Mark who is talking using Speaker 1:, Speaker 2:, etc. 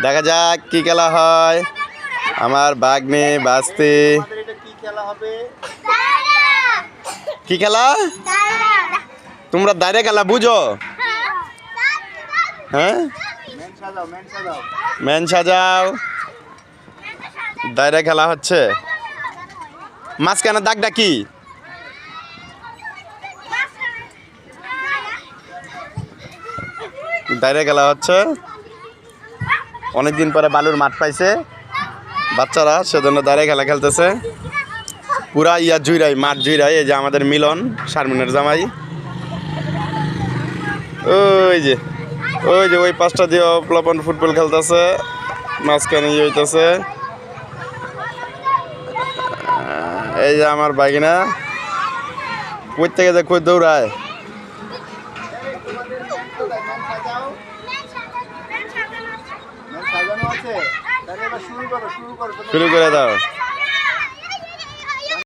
Speaker 1: দেখা যাক কি খেলা হয়। আমার বাগনে বাস্তি কি খেলা? তোমরা দাঁড়িয়ে খেলা বুঝো? হ্যাঁ, মেন সাজাও। দাঁড়িয়ে খেলা হচ্ছে। মাঝখানে দাগটা কি? দাঁড়িয়ে খেলা হচ্ছে। অনেকদিন পরে বালুর মাঠ পাইছে বাচ্চারা, সেজন্য দাঁড়িয়ে খেলা খেলতেছে। পুরা ইয়া জুইরাই, মাঠ জুইরাই। এই যে আমাদের মিলন, শারমিনের জামাই। ওই যে ওই পাঁচটা দিয়ে প্লাবন ফুটবল খেলতেছে, মাঝখানে ইয়ে হইতেছে। এই যে আমার বাগিনা কই থেকে যে কই দৌড়ায়। শুরু করে দাও।